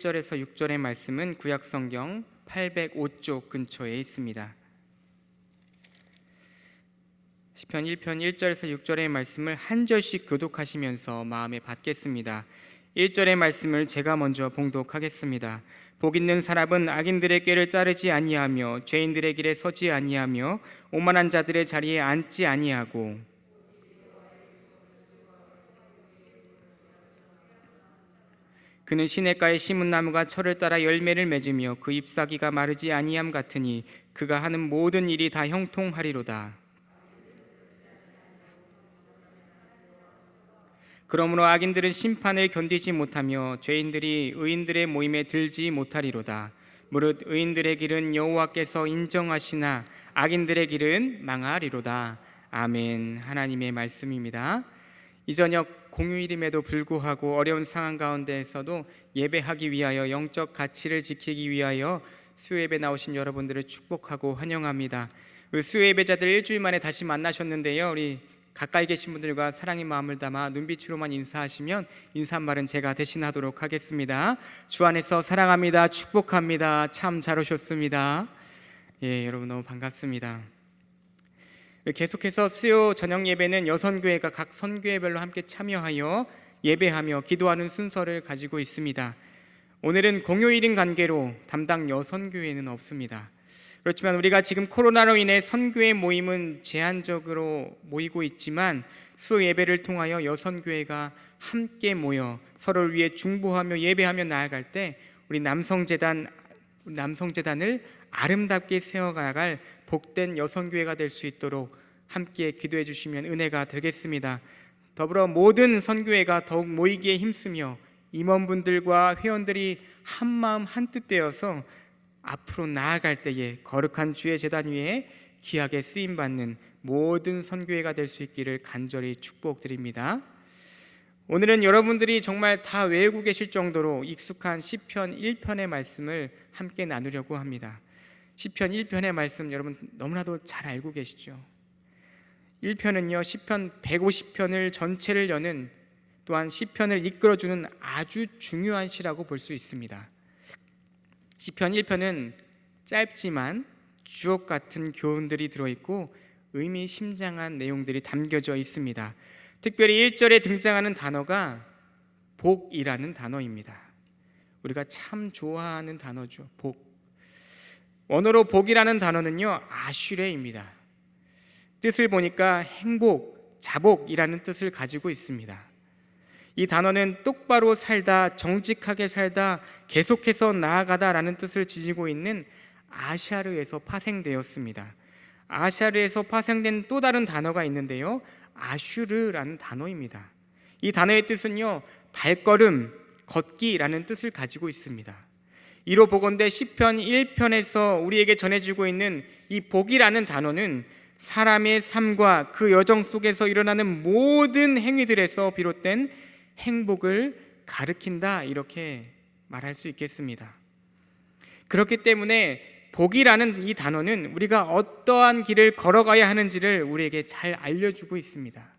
1절에서 6절의 말씀은 구약성경 805쪽 근처에 있습니다. 시편 1편 1절에서 6절의 말씀을 한 절씩 교독하시면서 마음에 받겠습니다. 1절의 말씀을 제가 먼저 봉독하겠습니다. 복 있는 사람은 악인들의 꾀를 따르지 아니하며 죄인들의 길에 서지 아니하며 오만한 자들의 자리에 앉지 아니하고 그는 시냇가에 심은 나무가 철을 따라 열매를 맺으며 그 잎사귀가 마르지 아니함 같으니 그가 하는 모든 일이 다 형통하리로다. 그러므로 악인들은 심판을 견디지 못하며 죄인들이 의인들의 모임에 들지 못하리로다. 무릇 의인들의 길은 여호와께서 인정하시나 악인들의 길은 망하리로다. 아멘. 하나님의 말씀입니다. 이 저녁 공휴일임에도 불구하고 어려운 상황 가운데에서도 예배하기 위하여 영적 가치를 지키기 위하여 수요예배 나오신 여러분들을 축복하고 환영합니다. 수요예배자들 일주일 만에 다시 만나셨는데요, 우리 가까이 계신 분들과 사랑의 마음을 담아 눈빛으로만 인사하시면 인사 한 말은 제가 대신하도록 하겠습니다. 주 안에서 사랑합니다. 축복합니다. 참 잘 오셨습니다. 여러분 너무 반갑습니다. 계속해서 수요 저녁 예배는 여선교회가 각 선교회별로 함께 참여하여 예배하며 기도하는 순서를 가지고 있습니다. 오늘은 공휴일인 관계로 담당 여선교회는 없습니다. 그렇지만 우리가 지금 코로나로 인해 선교회 모임은 제한적으로 모이고 있지만 수요 예배를 통하여 여선교회가 함께 모여 서로를 위해 중보하며 예배하며 나아갈 때 우리 남성재단을 아름답게 세워나갈 복된 여성교회가 될 수 있도록 함께 기도해 주시면 은혜가 되겠습니다. 더불어 모든 선교회가 더욱 모이기에 힘쓰며 임원분들과 회원들이 한마음 한뜻 되어서 앞으로 나아갈 때에 거룩한 주의 제단 위에 귀하게 쓰임받는 모든 선교회가 될 수 있기를 간절히 축복드립니다. 오늘은 여러분들이 정말 다 외우고 계실 정도로 익숙한 시편 1편의 말씀을 함께 나누려고 합니다. 시편 1편의 말씀 여러분 너무나도 잘 알고 계시죠? 1편은요 시편 150편을 전체를 여는, 또한 시편을 이끌어주는 아주 중요한 시라고 볼 수 있습니다. 시편 1편은 짧지만 주옥 같은 교훈들이 들어있고 의미심장한 내용들이 담겨져 있습니다. 특별히 1절에 등장하는 단어가 복이라는 단어입니다. 우리가 참 좋아하는 단어죠. 복. 원어로 복이라는 단어는요 아슈레입니다. 뜻을 보니까 행복, 자복이라는 뜻을 가지고 있습니다. 이 단어는 똑바로 살다, 정직하게 살다, 계속해서 나아가다라는 뜻을 지니고 있는 아샤르에서 파생되었습니다. 아샤르에서 파생된 또 다른 단어가 있는데요, 아슈르라는 단어입니다. 이 단어의 뜻은요 발걸음, 걷기라는 뜻을 가지고 있습니다. 이로 보건대 시편 1편에서 우리에게 전해주고 있는 이 복이라는 단어는 사람의 삶과 그 여정 속에서 일어나는 모든 행위들에서 비롯된 행복을 가리킨다, 이렇게 말할 수 있겠습니다. 그렇기 때문에 복이라는 이 단어는 우리가 어떠한 길을 걸어가야 하는지를 우리에게 잘 알려주고 있습니다.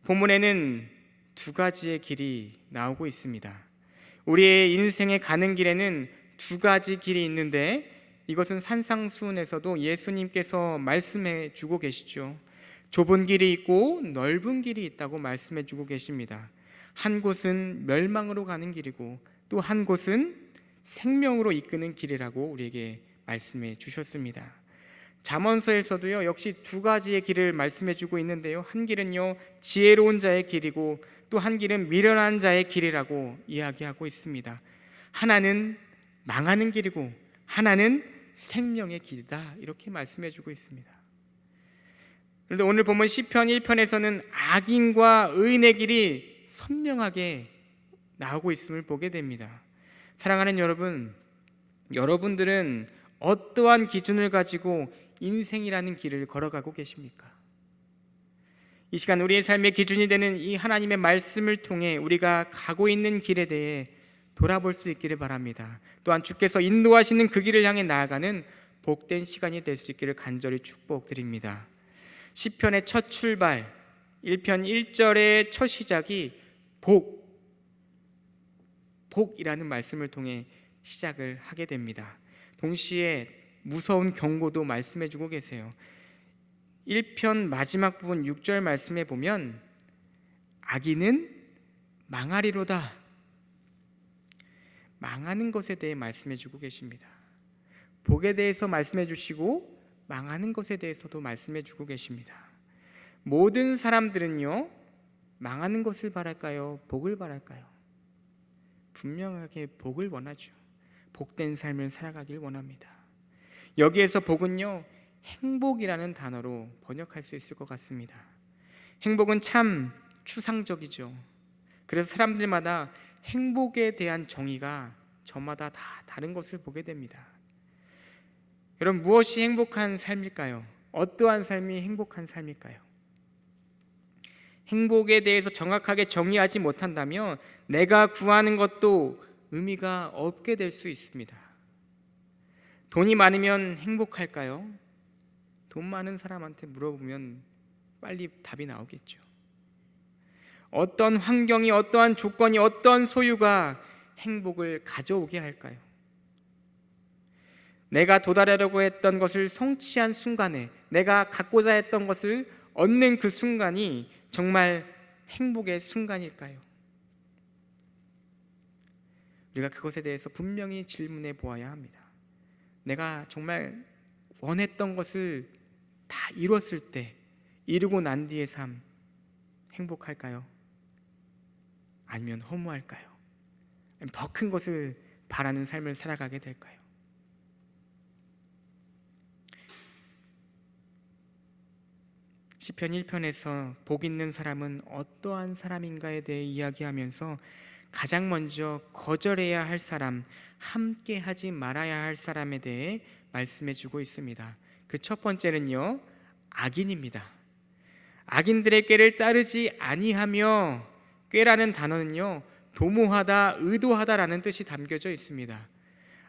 본문에는 두 가지의 길이 나오고 있습니다. 우리의 인생에 가는 길에는 두 가지 길이 있는데 이것은 산상수훈에서도 예수님께서 말씀해 주고 계시죠. 좁은 길이 있고 넓은 길이 있다고 말씀해 주고 계십니다. 한 곳은 멸망으로 가는 길이고 또 한 곳은 생명으로 이끄는 길이라고 우리에게 말씀해 주셨습니다. 잠언서에서도요 역시 두 가지의 길을 말씀해 주고 있는데요, 한 길은요 지혜로운 자의 길이고 또 한 길은 미련한 자의 길이라고 이야기하고 있습니다. 하나는 망하는 길이고 하나는 생명의 길이다, 이렇게 말씀해 주고 있습니다. 그런데 오늘 보면 시편 1편에서는 악인과 의인의 길이 선명하게 나오고 있음을 보게 됩니다. 사랑하는 여러분, 여러분들은 어떠한 기준을 가지고 인생이라는 길을 걸어가고 계십니까? 이 시간 우리의 삶의 기준이 되는 이 하나님의 말씀을 통해 우리가 가고 있는 길에 대해 돌아볼 수 있기를 바랍니다. 또한 주께서 인도하시는 그 길을 향해 나아가는 복된 시간이 될 수 있기를 간절히 축복드립니다. 시편의 첫 출발, 1편 1절의 첫 시작이 복, 복이라는 말씀을 통해 시작을 하게 됩니다. 동시에 무서운 경고도 말씀해 주고 계세요. 1편 마지막 부분 6절 말씀에 보면 악인은 망하리로다. 망하는 것에 대해 말씀해 주고 계십니다. 복에 대해서 말씀해 주시고 망하는 것에 대해서도 말씀해 주고 계십니다. 모든 사람들은요, 망하는 것을 바랄까요? 복을 바랄까요? 분명하게 복을 원하죠. 복된 삶을 살아가길 원합니다. 여기에서 복은요, 행복이라는 단어로 번역할 수 있을 것 같습니다. 행복은 참 추상적이죠. 그래서 사람들마다 행복에 대한 정의가 저마다 다 다른 것을 보게 됩니다. 여러분, 무엇이 행복한 삶일까요? 어떠한 삶이 행복한 삶일까요? 행복에 대해서 정확하게 정의하지 못한다면 내가 구하는 것도 의미가 없게 될 수 있습니다. 돈이 많으면 행복할까요? 돈 많은 사람한테 물어보면 빨리 답이 나오겠죠. 어떤 환경이, 어떠한 조건이, 어떤 소유가 행복을 가져오게 할까요? 내가 도달하려고 했던 것을 성취한 순간에, 내가 갖고자 했던 것을 얻는 그 순간이 정말 행복의 순간일까요? 우리가 그것에 대해서 분명히 질문해 보아야 합니다. 내가 정말 원했던 것을 다 이뤘을 때, 이루고 난 뒤의 삶, 행복할까요? 아니면 허무할까요? 더 큰 것을 바라는 삶을 살아가게 될까요? 시편 1편에서 복 있는 사람은 어떠한 사람인가에 대해 이야기하면서 가장 먼저 거절해야 할 사람, 함께 하지 말아야 할 사람에 대해 말씀해 주고 있습니다. 그 첫 번째는요, 악인입니다. 악인들의 꾀를 따르지 아니하며, 꾀라는 단어는요, 도모하다, 의도하다라는 뜻이 담겨져 있습니다.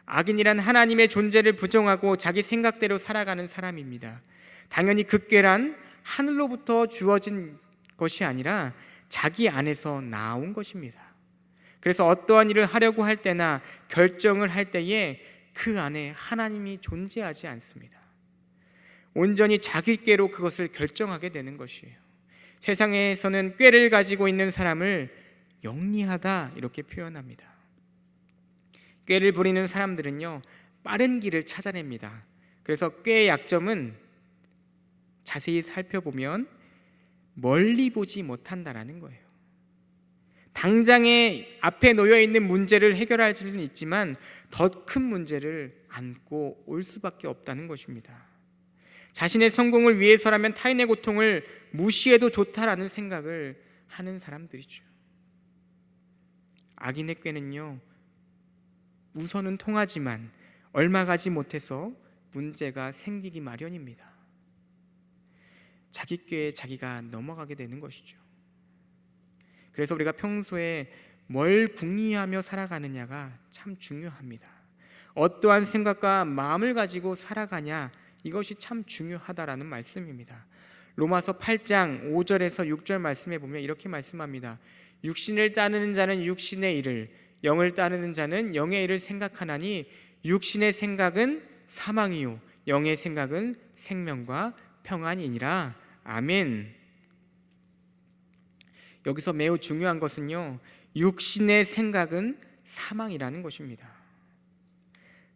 악인이란 하나님의 존재를 부정하고 자기 생각대로 살아가는 사람입니다. 당연히 그 꾀란 하늘로부터 주어진 것이 아니라 자기 안에서 나온 것입니다. 그래서 어떠한 일을 하려고 할 때나 결정을 할 때에 그 안에 하나님이 존재하지 않습니다. 온전히 자기 꾀로 그것을 결정하게 되는 것이에요. 세상에서는 꾀를 가지고 있는 사람을 영리하다 이렇게 표현합니다. 꾀를 부리는 사람들은요, 빠른 길을 찾아냅니다. 그래서 꾀의 약점은 자세히 살펴보면 멀리 보지 못한다라는 거예요. 당장에 앞에 놓여 있는 문제를 해결할 수는 있지만 더 큰 문제를 안고 올 수밖에 없다는 것입니다. 자신의 성공을 위해서라면 타인의 고통을 무시해도 좋다라는 생각을 하는 사람들이죠. 악인의 꾀는요, 우선은 통하지만 얼마 가지 못해서 문제가 생기기 마련입니다. 자기 꾀에 자기가 넘어가게 되는 것이죠. 그래서 우리가 평소에 뭘 궁리하며 살아가느냐가 참 중요합니다. 어떠한 생각과 마음을 가지고 살아가냐, 이것이 참 중요하다라는 말씀입니다. 로마서 8장 5절에서 6절 말씀에 보면 이렇게 말씀합니다. 육신을 따르는 자는 육신의 일을, 영을 따르는 자는 영의 일을 생각하나니 육신의 생각은 사망이요 영의 생각은 생명과 평안이니라. 아멘. 여기서 매우 중요한 것은요, 육신의 생각은 사망이라는 것입니다.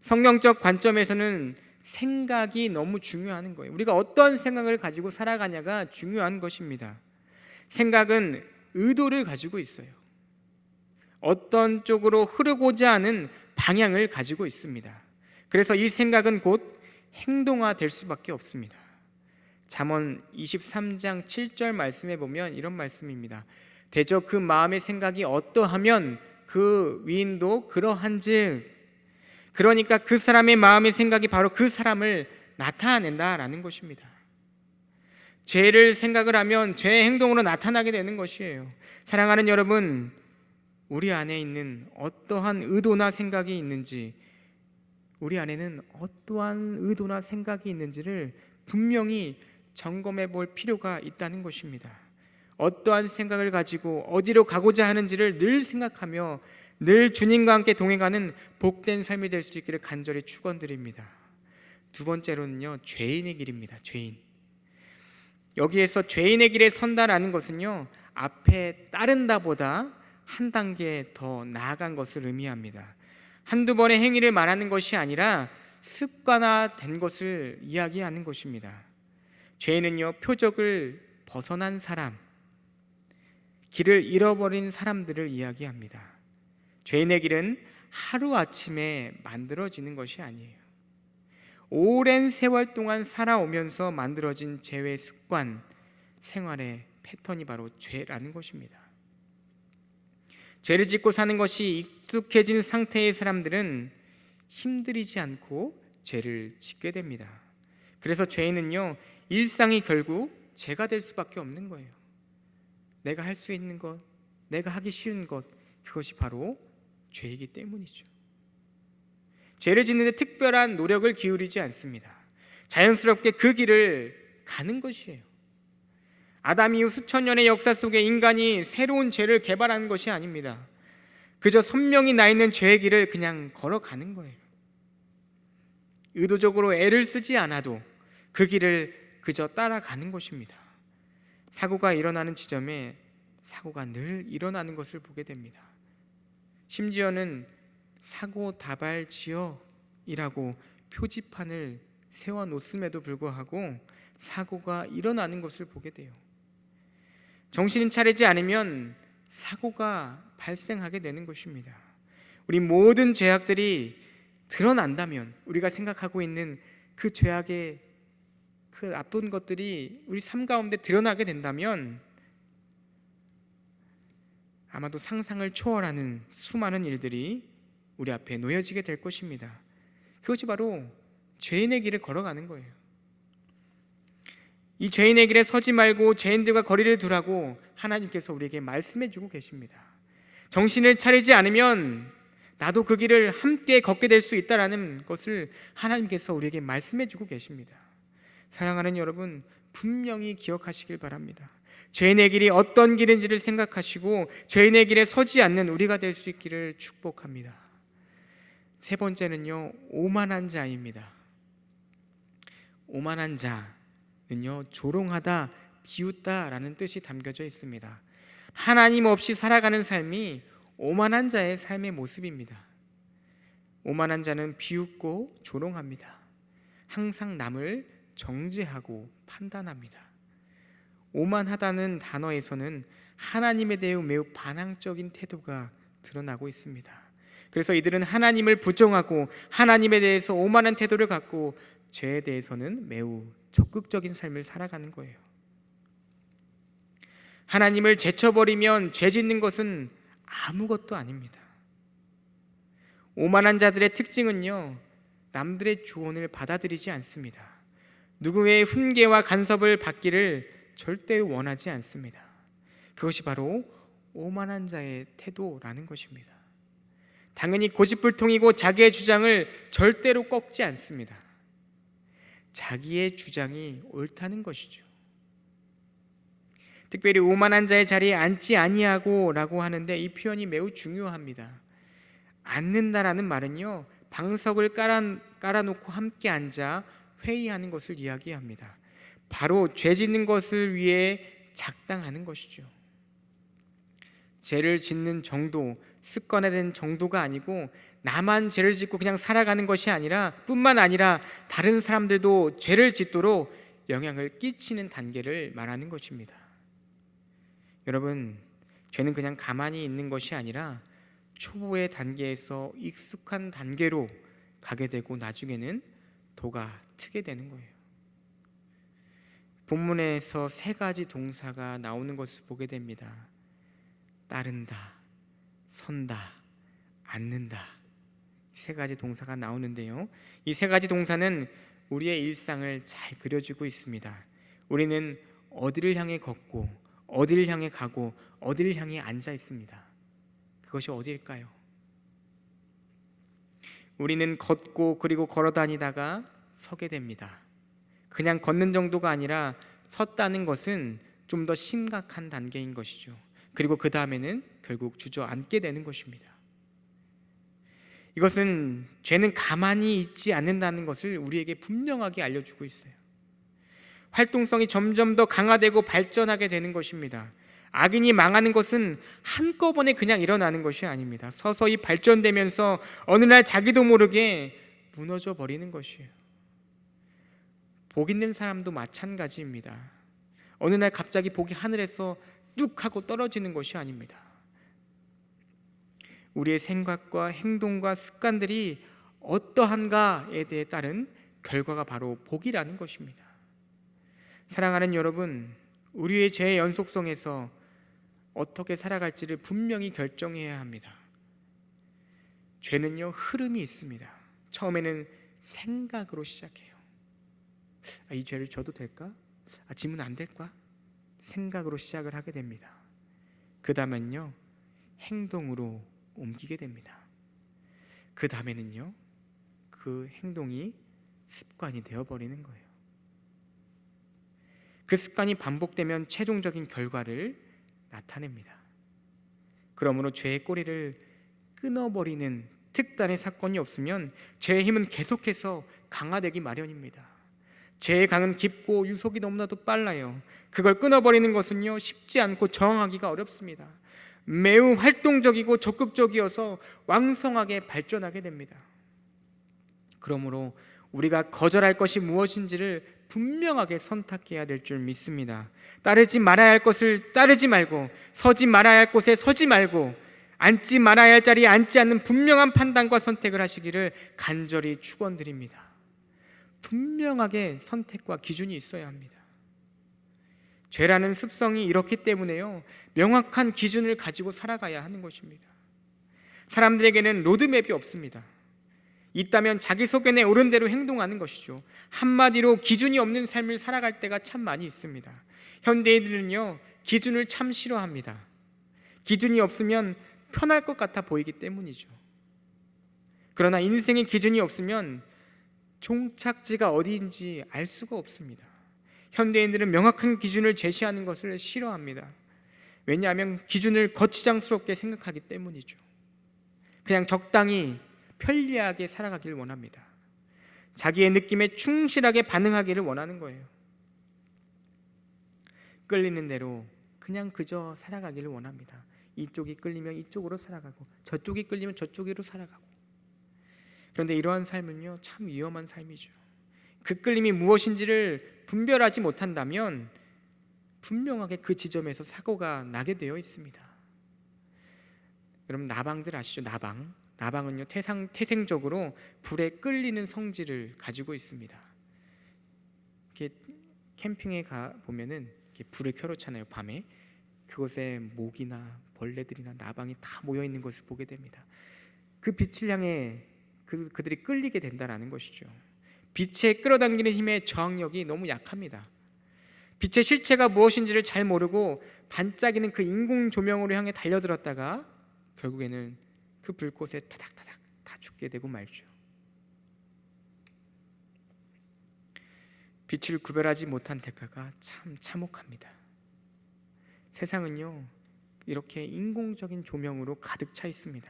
성경적 관점에서는 생각이 너무 중요한 거예요. 우리가 어떤 생각을 가지고 살아가냐가 중요한 것입니다. 생각은 의도를 가지고 있어요. 어떤 쪽으로 흐르고자 하는 방향을 가지고 있습니다. 그래서 이 생각은 곧 행동화될 수밖에 없습니다. 잠언 23장 7절 말씀에 보면 이런 말씀입니다. 대저 그 마음의 생각이 어떠하면 그 위인도 그러한즉, 그러니까 그 사람의 마음의 생각이 바로 그 사람을 나타낸다라는 것입니다. 죄를 생각을 하면 죄의 행동으로 나타나게 되는 것이에요. 사랑하는 여러분, 우리 안에 있는 어떠한 의도나 생각이 있는지, 우리 안에는 어떠한 의도나 생각이 있는지를 분명히 점검해 볼 필요가 있다는 것입니다. 어떠한 생각을 가지고 어디로 가고자 하는지를 늘 생각하며 늘 주님과 함께 동행하는 복된 삶이 될 수 있기를 간절히 축원드립니다. 두 번째로는요, 죄인의 길입니다. 죄인. 여기에서 죄인의 길에 선다라는 것은요, 앞에 따른다보다 한 단계 더 나아간 것을 의미합니다. 한두 번의 행위를 말하는 것이 아니라 습관화된 것을 이야기하는 것입니다. 죄인은요, 표적을 벗어난 사람, 길을 잃어버린 사람들을 이야기합니다. 죄인의 길은 하루아침에 만들어지는 것이 아니에요. 오랜 세월 동안 살아오면서 만들어진 죄의 습관, 생활의 패턴이 바로 죄라는 것입니다. 죄를 짓고 사는 것이 익숙해진 상태의 사람들은 힘들이지 않고 죄를 짓게 됩니다. 그래서 죄인은요, 일상이 결국 죄가 될 수밖에 없는 거예요. 내가 할 수 있는 것, 내가 하기 쉬운 것, 그것이 바로 죄이기 때문이죠. 죄를 짓는데 특별한 노력을 기울이지 않습니다. 자연스럽게 그 길을 가는 것이에요. 아담 이후 수천 년의 역사 속에 인간이 새로운 죄를 개발한 것이 아닙니다. 그저 선명히 나 있는 죄의 길을 그냥 걸어가는 거예요. 의도적으로 애를 쓰지 않아도 그 길을 그저 따라가는 것입니다. 사고가 일어나는 지점에 사고가 늘 일어나는 것을 보게 됩니다. 심지어는 사고 다발 지역이라고 표지판을 세워놓음에도 불구하고 사고가 일어나는 것을 보게 돼요. 정신을 차리지 않으면 사고가 발생하게 되는 것입니다. 우리 모든 죄악들이 드러난다면, 우리가 생각하고 있는 그 죄악의 그 나쁜 것들이 우리 삶 가운데 드러나게 된다면 아마도 상상을 초월하는 수많은 일들이 우리 앞에 놓여지게 될 것입니다. 그것이 바로 죄인의 길을 걸어가는 거예요. 이 죄인의 길에 서지 말고 죄인들과 거리를 두라고 하나님께서 우리에게 말씀해 주고 계십니다. 정신을 차리지 않으면 나도 그 길을 함께 걷게 될 수 있다는 것을 하나님께서 우리에게 말씀해 주고 계십니다. 사랑하는 여러분, 분명히 기억하시길 바랍니다. 죄인의 길이 어떤 길인지를 생각하시고 죄인의 길에 서지 않는 우리가 될 수 있기를 축복합니다. 세 번째는요, 오만한 자입니다. 오만한 자는요, 조롱하다, 비웃다라는 뜻이 담겨져 있습니다. 하나님 없이 살아가는 삶이 오만한 자의 삶의 모습입니다. 오만한 자는 비웃고 조롱합니다. 항상 남을 정죄하고 판단합니다. 오만하다는 단어에서는 하나님에 대해 매우 반항적인 태도가 드러나고 있습니다. 그래서 이들은 하나님을 부정하고 하나님에 대해서 오만한 태도를 갖고 죄에 대해서는 매우 적극적인 삶을 살아가는 거예요. 하나님을 제쳐버리면 죄 짓는 것은 아무것도 아닙니다. 오만한 자들의 특징은요, 남들의 조언을 받아들이지 않습니다. 누구의 훈계와 간섭을 받기를 절대로 원하지 않습니다. 그것이 바로 오만한 자의 태도라는 것입니다. 당연히 고집불통이고 자기의 주장을 절대로 꺾지 않습니다. 자기의 주장이 옳다는 것이죠. 특별히 오만한 자의 자리에 앉지 아니하고 라고 하는데 이 표현이 매우 중요합니다. 앉는다라는 말은요, 방석을 깔아놓고 함께 앉아 회의하는 것을 이야기합니다. 바로 죄 짓는 것을 위해 작당하는 것이죠. 죄를 짓는 정도, 습관화된 정도가 아니고 나만 죄를 짓고 그냥 살아가는 것이 아니라 뿐만 아니라 다른 사람들도 죄를 짓도록 영향을 끼치는 단계를 말하는 것입니다. 여러분, 죄는 그냥 가만히 있는 것이 아니라 초보의 단계에서 익숙한 단계로 가게 되고 나중에는 도가 트게 되는 거예요. 본문에서 세 가지 동사가 나오는 것을 보게 됩니다. 따른다, 선다, 앉는다. 세 가지 동사가 나오는데요, 이 세 가지 동사는 우리의 일상을 잘 그려주고 있습니다. 우리는 어디를 향해 걷고 어디를 향해 가고 어디를 향해 앉아 있습니다. 그것이 어디일까요? 우리는 걷고 그리고 걸어 다니다가 서게 됩니다. 그냥 걷는 정도가 아니라 섰다는 것은 좀 더 심각한 단계인 것이죠. 그리고 그 다음에는 결국 주저앉게 되는 것입니다. 이것은 죄는 가만히 있지 않는다는 것을 우리에게 분명하게 알려주고 있어요. 활동성이 점점 더 강화되고 발전하게 되는 것입니다. 악인이 망하는 것은 한꺼번에 그냥 일어나는 것이 아닙니다. 서서히 발전되면서 어느 날 자기도 모르게 무너져 버리는 것이에요. 복 있는 사람도 마찬가지입니다. 어느 날 갑자기 복이 하늘에서 뚝 하고 떨어지는 것이 아닙니다. 우리의 생각과 행동과 습관들이 어떠한가에 대해 따른 결과가 바로 복이라는 것입니다. 사랑하는 여러분, 우리의 죄의 연속성에서 어떻게 살아갈지를 분명히 결정해야 합니다. 죄는요, 흐름이 있습니다. 처음에는 생각으로 시작해요. 이 죄를 져도 될까? 지면 안 될까? 생각으로 시작을 하게 됩니다. 그 다음엔요, 행동으로 옮기게 됩니다. 그 다음에는요, 그 행동이 습관이 되어버리는 거예요. 그 습관이 반복되면 최종적인 결과를 나타냅니다. 그러므로 죄의 꼬리를 끊어버리는 특단의 사건이 없으면 죄의 힘은 계속해서 강화되기 마련입니다. 죄의 강은 깊고 유속이 너무나도 빨라요. 그걸 끊어버리는 것은요, 쉽지 않고 저항하기가 어렵습니다. 매우 활동적이고 적극적이어서 왕성하게 발전하게 됩니다. 그러므로 우리가 거절할 것이 무엇인지를 분명하게 선택해야 될 줄 믿습니다. 따르지 말아야 할 것을 따르지 말고, 서지 말아야 할 곳에 서지 말고, 앉지 말아야 할 자리에 앉지 않는 분명한 판단과 선택을 하시기를 간절히 축원드립니다. 분명하게 선택과 기준이 있어야 합니다. 죄라는 습성이 이렇기 때문에요, 명확한 기준을 가지고 살아가야 하는 것입니다. 사람들에게는 로드맵이 없습니다. 있다면 자기 소견에 옳은 대로 행동하는 것이죠. 한마디로 기준이 없는 삶을 살아갈 때가 참 많이 있습니다. 현대인들은요, 기준을 참 싫어합니다. 기준이 없으면 편할 것 같아 보이기 때문이죠. 그러나 인생의 기준이 없으면 종착지가 어디인지 알 수가 없습니다. 현대인들은 명확한 기준을 제시하는 것을 싫어합니다. 왜냐하면 기준을 거추장스럽게 생각하기 때문이죠. 그냥 적당히 편리하게 살아가길 원합니다. 자기의 느낌에 충실하게 반응하기를 원하는 거예요. 끌리는 대로 그냥 그저 살아가기를 원합니다. 이쪽이 끌리면 이쪽으로 살아가고, 저쪽이 끌리면 저쪽으로 살아가고. 그런데 이러한 삶은요, 참 위험한 삶이죠. 그 끌림이 무엇인지를 분별하지 못한다면 분명하게 그 지점에서 사고가 나게 되어 있습니다. 여러분, 나방들 아시죠? 나방은요, 태생적으로 불에 끌리는 성질을 가지고 있습니다. 이렇게 캠핑에 가 보면은 이렇게 불을 켜놓잖아요, 밤에. 그곳에 모기나 벌레들이나 나방이 다 모여 있는 것을 보게 됩니다. 그 빛을 향해 그들이 끌리게 된다는 것이죠. 빛에 끌어당기는 힘의 저항력이 너무 약합니다. 빛의 실체가 무엇인지를 잘 모르고 반짝이는 그 인공 조명으로 향해 달려들었다가 결국에는 그 불꽃에 타닥타닥 다 죽게 되고 말죠. 빛을 구별하지 못한 대가가 참 참혹합니다. 세상은요, 이렇게 인공적인 조명으로 가득 차 있습니다.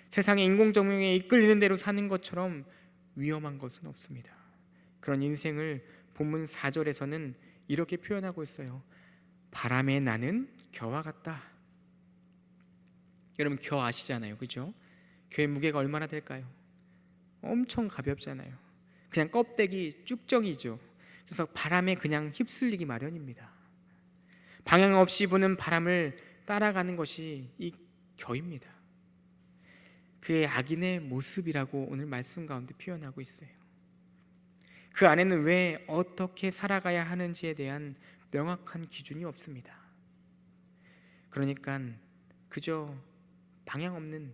세상의 인공 조명에 이끌리는 대로 사는 것처럼 위험한 것은 없습니다. 그런 인생을 본문 4절에서는 이렇게 표현하고 있어요. 바람에 나는 겨와 같다. 여러분, 겨 아시잖아요, 그죠? 겨의 무게가 얼마나 될까요? 엄청 가볍잖아요. 그냥 껍데기 쭉정이죠. 그래서 바람에 그냥 휩쓸리기 마련입니다. 방향 없이 부는 바람을 따라가는 것이 이 겨입니다. 그의 악인의 모습이라고 오늘 말씀 가운데 표현하고 있어요. 그 안에는 왜 어떻게 살아가야 하는지에 대한 명확한 기준이 없습니다. 그러니까 그저 방향 없는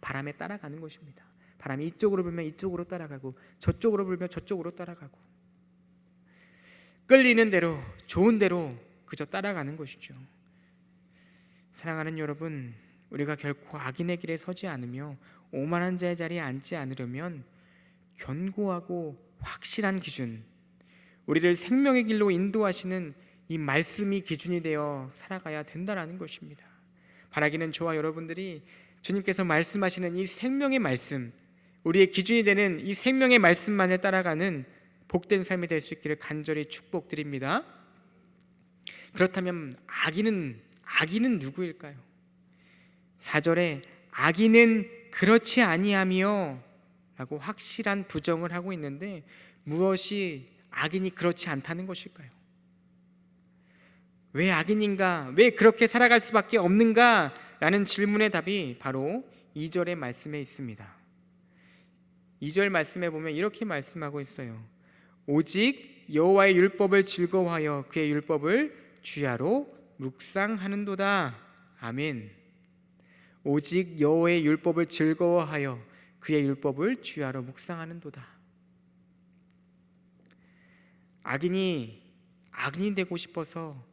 바람에 따라가는 것입니다. 바람이 이쪽으로 불면 이쪽으로 따라가고, 저쪽으로 불면 저쪽으로 따라가고, 끌리는 대로, 좋은 대로 그저 따라가는 것이죠. 사랑하는 여러분, 우리가 결코 악인의 길에 서지 않으며 오만한 자의 자리에 앉지 않으려면 견고하고 확실한 기준, 우리를 생명의 길로 인도하시는 이 말씀이 기준이 되어 살아가야 된다는 것입니다. 바라기는 저와 여러분들이 주님께서 말씀하시는 이 생명의 말씀, 우리의 기준이 되는 이 생명의 말씀만을 따라가는 복된 삶이 될 수 있기를 간절히 축복드립니다. 그렇다면 악인은 누구일까요? 4절에 악인은 그렇지 아니하며 라고 확실한 부정을 하고 있는데, 무엇이 악인이 그렇지 않다는 것일까요? 왜 악인인가? 왜 그렇게 살아갈 수밖에 없는가? 라는 질문의 답이 바로 2절의 말씀에 있습니다. 2절 말씀에 보면 이렇게 말씀하고 있어요. 오직 여호와의 율법을 즐거워하여 그의 율법을 주야로 묵상하는도다. 아멘. 오직 여호와의 율법을 즐거워하여 그의 율법을 주야로 묵상하는도다. 악인이 되고 싶어서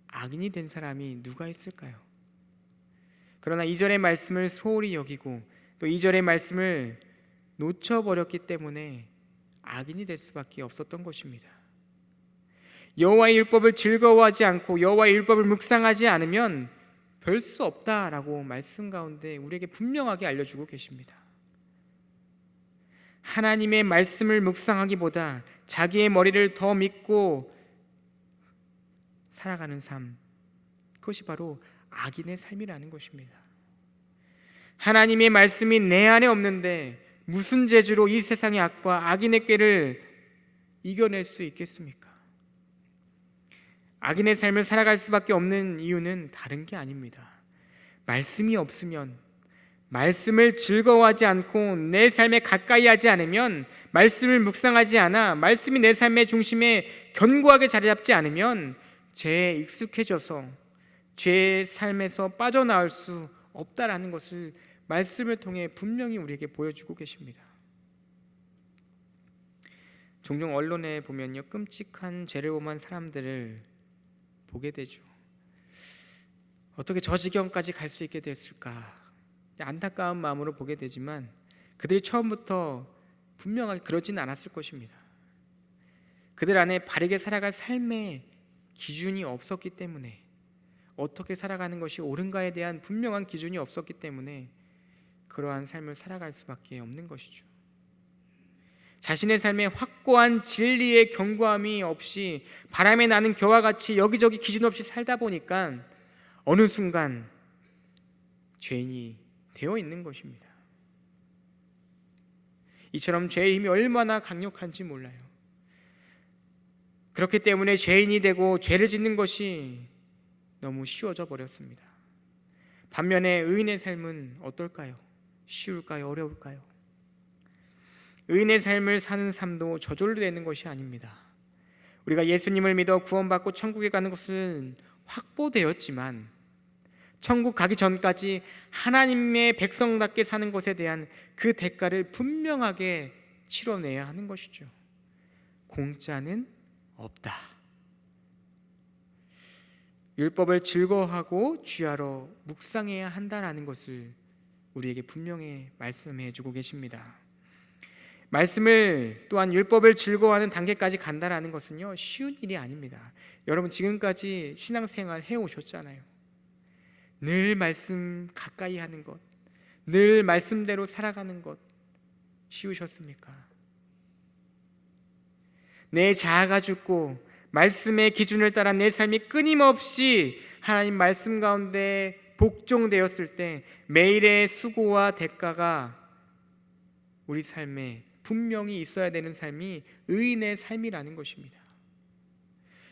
악인이 된 사람이 누가 있을까요? 그러나 2절의 말씀을 소홀히 여기고 또 2절의 말씀을 놓쳐버렸기 때문에 악인이 될 수밖에 없었던 것입니다. 여호와의 율법을 즐거워하지 않고 여호와의 율법을 묵상하지 않으면 별 수 없다라고 말씀 가운데 우리에게 분명하게 알려주고 계십니다. 하나님의 말씀을 묵상하기보다 자기의 머리를 더 믿고 살아가는 삶, 그것이 바로 악인의 삶이라는 것입니다. 하나님의 말씀이 내 안에 없는데 무슨 재주로 이 세상의 악과 악인의 꾀를 이겨낼 수 있겠습니까? 악인의 삶을 살아갈 수밖에 없는 이유는 다른 게 아닙니다. 말씀이 없으면, 말씀을 즐거워하지 않고 내 삶에 가까이 하지 않으면, 말씀을 묵상하지 않아 말씀이 내 삶의 중심에 견고하게 자리 잡지 않으면 죄에 익숙해져서 죄의 삶에서 빠져나올 수 없다라는 것을 말씀을 통해 분명히 우리에게 보여주고 계십니다. 종종 언론에 보면요, 끔찍한 죄를 범한 사람들을 보게 되죠. 어떻게 저 지경까지 갈 수 있게 됐을까? 안타까운 마음으로 보게 되지만 그들이 처음부터 분명하게 그러지는 않았을 것입니다. 그들 안에 바르게 살아갈 삶의 기준이 없었기 때문에, 어떻게 살아가는 것이 옳은가에 대한 분명한 기준이 없었기 때문에 그러한 삶을 살아갈 수밖에 없는 것이죠. 자신의 삶에 확고한 진리의 견고함이 없이 바람에 나는 겨와 같이 여기저기 기준 없이 살다 보니까 어느 순간 죄인이 되어 있는 것입니다. 이처럼 죄의 힘이 얼마나 강력한지 몰라요. 그렇기 때문에 죄인이 되고 죄를 짓는 것이 너무 쉬워져 버렸습니다. 반면에 의인의 삶은 어떨까요? 쉬울까요? 어려울까요? 의인의 삶을 사는 삶도 저절로 되는 것이 아닙니다. 우리가 예수님을 믿어 구원받고 천국에 가는 것은 확보되었지만 천국 가기 전까지 하나님의 백성답게 사는 것에 대한 그 대가를 분명하게 치러내야 하는 것이죠. 공짜는 없다. 율법을 즐거워하고 주야로 묵상해야 한다라는 것을 우리에게 분명히 말씀해 주고 계십니다. 말씀을 또한 율법을 즐거워하는 단계까지 간다라는 것은요, 쉬운 일이 아닙니다. 여러분 지금까지 신앙생활 해오셨잖아요. 늘 말씀 가까이 하는 것, 늘 말씀대로 살아가는 것 쉬우셨습니까? 내 자아가 죽고 말씀의 기준을 따라 내 삶이 끊임없이 하나님 말씀 가운데 복종되었을 때 매일의 수고와 대가가 우리 삶에 분명히 있어야 되는 삶이 의인의 삶이라는 것입니다.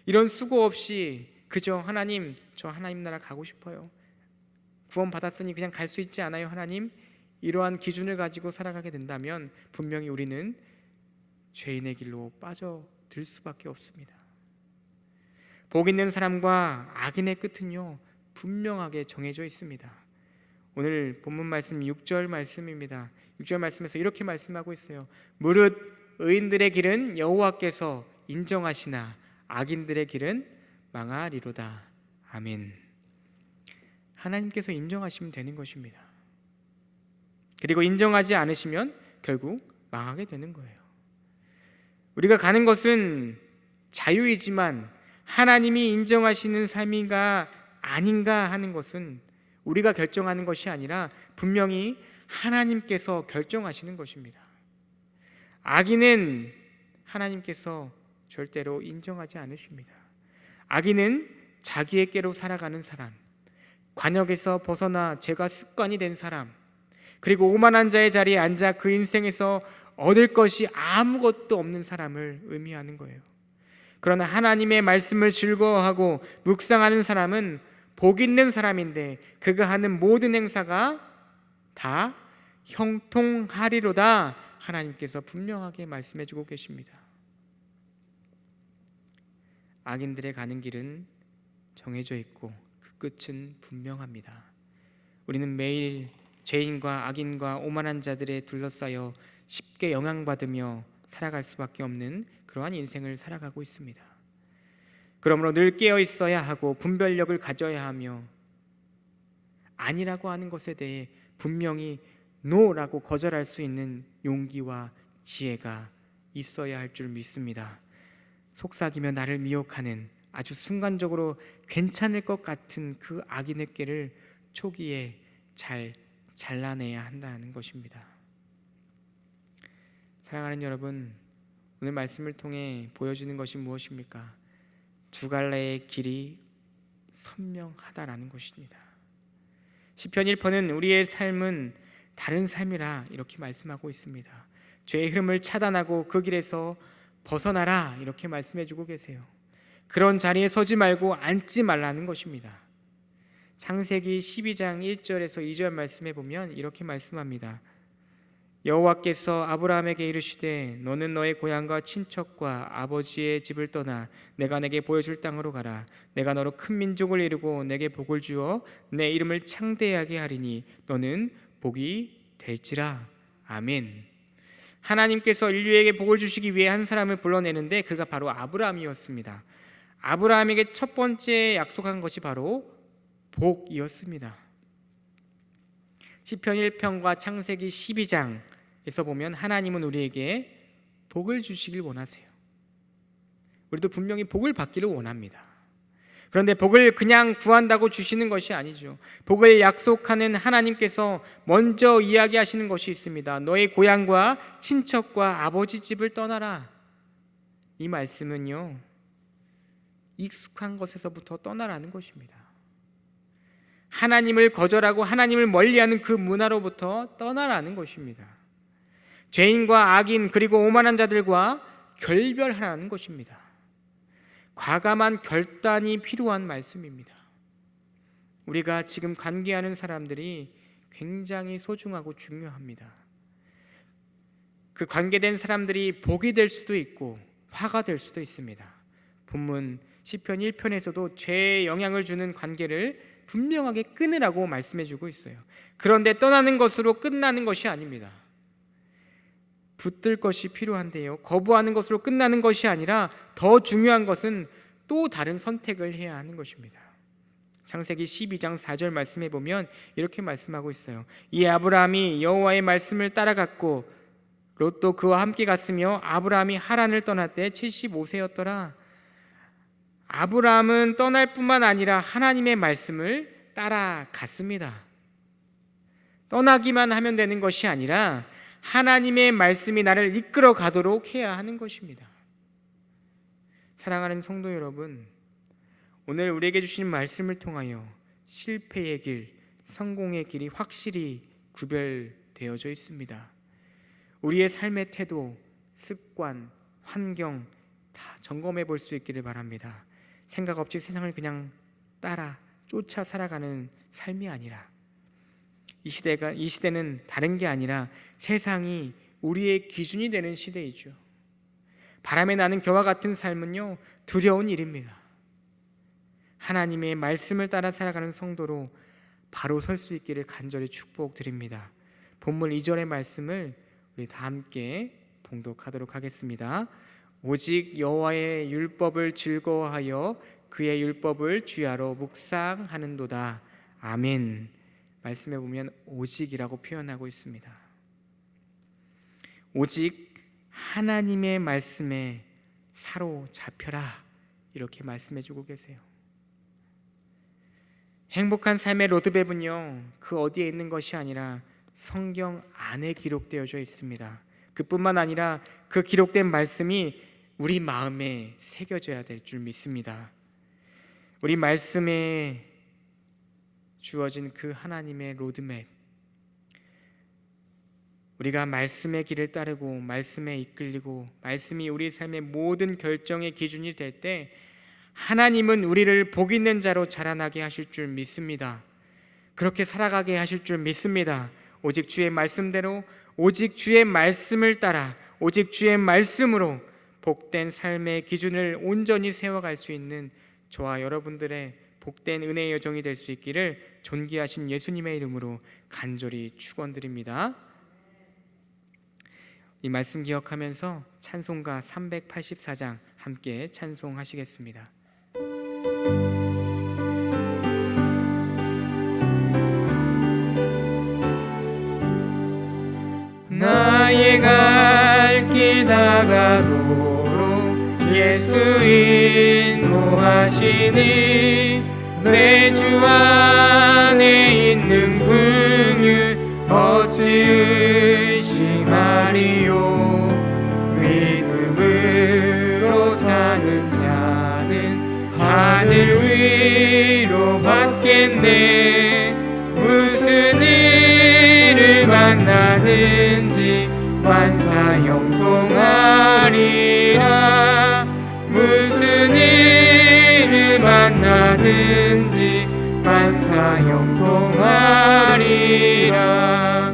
이런 수고 없이 그저 하나님, 저 하나님 나라 가고 싶어요, 구원 받았으니 그냥 갈 수 있지 않아요 하나님, 이러한 기준을 가지고 살아가게 된다면 분명히 우리는 죄인의 길로 빠져들 수밖에 없습니다. 복 있는 사람과 악인의 끝은요 분명하게 정해져 있습니다. 오늘 본문 말씀 6절 말씀입니다. 6절 말씀에서 이렇게 말씀하고 있어요. 무릇 의인들의 길은 여호와께서 인정하시나 악인들의 길은 망하리로다. 아멘. 하나님께서 인정하시면 되는 것입니다. 그리고 인정하지 않으시면 결국 망하게 되는 거예요. 우리가 가는 것은 자유이지만 하나님이 인정하시는 삶인가 아닌가 하는 것은 우리가 결정하는 것이 아니라 분명히 하나님께서 결정하시는 것입니다. 악인은 하나님께서 절대로 인정하지 않으십니다. 악인은 자기의 꾀로 살아가는 사람, 관역에서 벗어나 죄가 습관이 된 사람, 그리고 오만한 자의 자리에 앉아 그 인생에서 얻을 것이 아무것도 없는 사람을 의미하는 거예요. 그러나 하나님의 말씀을 즐거워하고 묵상하는 사람은 복 있는 사람인데 그가 하는 모든 행사가 다 형통하리로다 하나님께서 분명하게 말씀해 주고 계십니다. 악인들의 가는 길은 정해져 있고 그 끝은 분명합니다. 우리는 매일 죄인과 악인과 오만한 자들에 둘러싸여 쉽게 영향받으며 살아갈 수밖에 없는 그러한 인생을 살아가고 있습니다. 그러므로 늘 깨어 있어야 하고 분별력을 가져야 하며 아니라고 하는 것에 대해 분명히 노라고 거절할 수 있는 용기와 지혜가 있어야 할 줄 믿습니다. 속삭이며 나를 미혹하는 아주 순간적으로 괜찮을 것 같은 그 악인의 꾀를 초기에 잘 잘라내야 한다는 것입니다. 사랑하는 여러분, 오늘 말씀을 통해 보여주는 것이 무엇입니까? 두 갈래의 길이 선명하다라는 것입니다. 시편 1편은 우리의 삶은 다른 삶이라 이렇게 말씀하고 있습니다. 죄의 흐름을 차단하고 그 길에서 벗어나라 이렇게 말씀해주고 계세요. 그런 자리에 서지 말고 앉지 말라는 것입니다. 창세기 12장 1절에서 2절 말씀해 보면 이렇게 말씀합니다. 여호와께서 아브라함에게 이르시되 너는 너의 고향과 친척과 아버지의 집을 떠나 내가 내게 보여줄 땅으로 가라. 내가 너로 큰 민족을 이루고 내게 복을 주어 내 이름을 창대하게 하리니 너는 복이 될지라. 아멘. 하나님께서 인류에게 복을 주시기 위해 한 사람을 불러내는데 그가 바로 아브라함이었습니다. 아브라함에게 첫 번째 약속한 것이 바로 복이었습니다. 시편 1편과 창세기 12장에서 보면 하나님은 우리에게 복을 주시길 원하세요. 우리도 분명히 복을 받기를 원합니다. 그런데 복을 그냥 구한다고 주시는 것이 아니죠. 복을 약속하는 하나님께서 먼저 이야기하시는 것이 있습니다. 너의 고향과 친척과 아버지 집을 떠나라. 이 말씀은요, 익숙한 것에서부터 떠나라는 것입니다. 하나님을 거절하고 하나님을 멀리하는 그 문화로부터 떠나라는 것입니다. 죄인과 악인 그리고 오만한 자들과 결별하라는 것입니다. 과감한 결단이 필요한 말씀입니다. 우리가 지금 관계하는 사람들이 굉장히 소중하고 중요합니다. 그 관계된 사람들이 복이 될 수도 있고 화가 될 수도 있습니다. 본문 시편 1편에서도 죄에 영향을 주는 관계를 분명하게 끊으라고 말씀해주고 있어요. 그런데 떠나는 것으로 끝나는 것이 아닙니다. 붙들 것이 필요한데요, 거부하는 것으로 끝나는 것이 아니라 더 중요한 것은 또 다른 선택을 해야 하는 것입니다. 창세기 12장 4절 말씀해 보면 이렇게 말씀하고 있어요. 이 아브라함이 여호와의 말씀을 따라갔고 롯도 그와 함께 갔으며 아브라함이 하란을 떠날 때 75세였더라. 아브라함은 떠날 뿐만 아니라 하나님의 말씀을 따라갔습니다. 떠나기만 하면 되는 것이 아니라 하나님의 말씀이 나를 이끌어 가도록 해야 하는 것입니다. 사랑하는 성도 여러분, 오늘 우리에게 주신 말씀을 통하여 실패의 길, 성공의 길이 확실히 구별되어져 있습니다. 우리의 삶의 태도, 습관, 환경 다 점검해 볼 수 있기를 바랍니다. 생각 없이 세상을 그냥 따라 쫓아 살아가는 삶이 아니라 이 시대는 다른 게 아니라 세상이 우리의 기준이 되는 시대이죠. 바람에 나는 겨와 같은 삶은요, 두려운 일입니다. 하나님의 말씀을 따라 살아가는 성도로 바로 설 수 있기를 간절히 축복드립니다. 본문 2절의 말씀을 우리 다 함께 봉독하도록 하겠습니다. 오직 여호와의 율법을 즐거워하여 그의 율법을 주야로 묵상하는도다. 아멘. 말씀해 보면 오직이라고 표현하고 있습니다. 오직 하나님의 말씀에 사로잡혀라 이렇게 말씀해 주고 계세요. 행복한 삶의 로드맵은요, 그 어디에 있는 것이 아니라 성경 안에 기록되어져 있습니다. 그뿐만 아니라 그 기록된 말씀이 우리 마음에 새겨져야 될 줄 믿습니다. 우리 말씀에 주어진 그 하나님의 로드맵, 우리가 말씀의 길을 따르고 말씀에 이끌리고 말씀이 우리 삶의 모든 결정의 기준이 될 때 하나님은 우리를 복 있는 자로 자라나게 하실 줄 믿습니다. 그렇게 살아가게 하실 줄 믿습니다. 오직 주의 말씀대로, 오직 주의 말씀을 따라, 오직 주의 말씀으로 복된 삶의 기준을 온전히 세워갈 수 있는 저와 여러분들의 복된 은혜의 여정이 될 수 있기를 존귀하신 예수님의 이름으로 간절히 축원드립니다. 이 말씀 기억하면서 찬송가 384장 함께 찬송하시겠습니다. 나의 갈 길 다가도록 예수 인도하시니 내 주 안에 있는 긍휼 어찌 의심하리요. 믿음으로 사는 자는 하늘 위로 받겠네. 무슨 일을 만나든지 만사 형통하리라. 무슨 일을 만나든지 만사 형통하리라.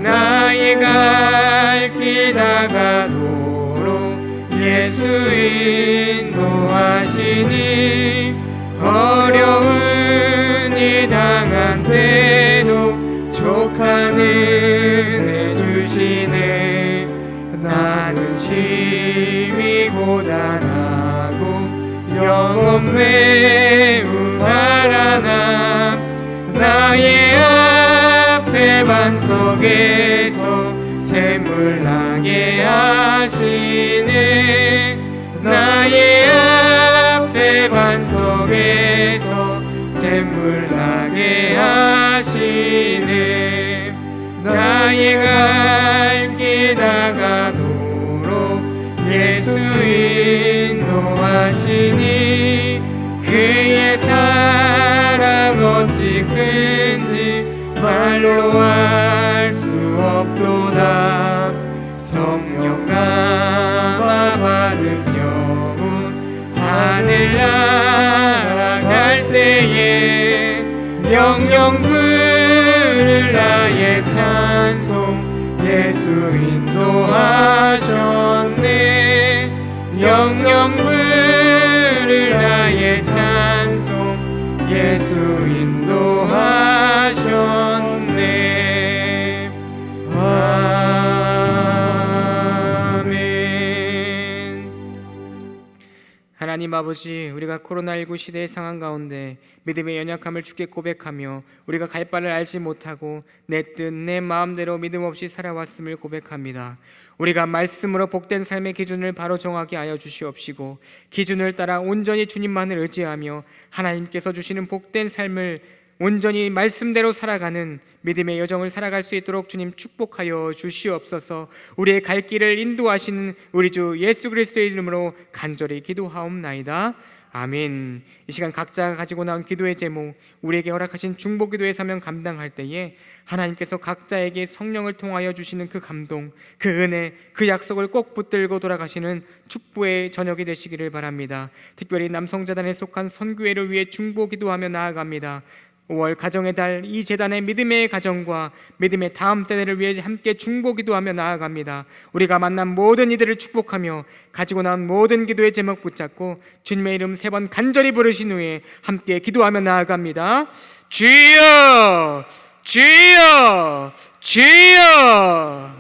나의 갈 길 다가도록 예수 인도하시니 어려운 일 당한 때도 족한 은혜 주시네. 나는 심히 고단하고 영혼 매우 가난함. 나의 앞에 반석에서 샘물 나게 하시네. 나의 앞에 반석에서 샘물 나게 하시네. 나의 갈 길 다가도록 예수 인도하시니 그의 사랑 어찌 큰지 말로 알 수 없도다. 성령 감화 받은 영혼 하늘 날아갈 때에 영영 부를 나의 찬송 예수 인도하셨네. 영영 부를 나의 찬송 예수 인도하셨네. 하나님 아버지, 우리가 코로나19 시대의 상황 가운데 믿음의 연약함을 주께 고백하며 우리가 갈 바를 알지 못하고 내 뜻 내 마음대로 믿음 없이 살아왔음을 고백합니다. 우리가 말씀으로 복된 삶의 기준을 바로 정하게 하여 주시옵시고 기준을 따라 온전히 주님만을 의지하며 하나님께서 주시는 복된 삶을 온전히 말씀대로 살아가는 믿음의 여정을 살아갈 수 있도록 주님 축복하여 주시옵소서. 우리의 갈 길을 인도하시는 우리 주 예수 그리스도의 이름으로 간절히 기도하옵나이다. 아멘. 이 시간 각자가 가지고 나온 기도의 제목, 우리에게 허락하신 중보기도의 사명 감당할 때에 하나님께서 각자에게 성령을 통하여 주시는 그 감동, 그 은혜, 그 약속을 꼭 붙들고 돌아가시는 축복의 저녁이 되시기를 바랍니다. 특별히 남성재단에 속한 선교회를 위해 중보기도하며 나아갑니다. 5월 가정의 달, 이 재단의 믿음의 가정과 믿음의 다음 세대를 위해 함께 중보기도하며 나아갑니다. 우리가 만난 모든 이들을 축복하며 가지고 나온 모든 기도의 제목 붙잡고 주님의 이름 3번 간절히 부르신 후에 함께 기도하며 나아갑니다. 주여, 주여, 주여.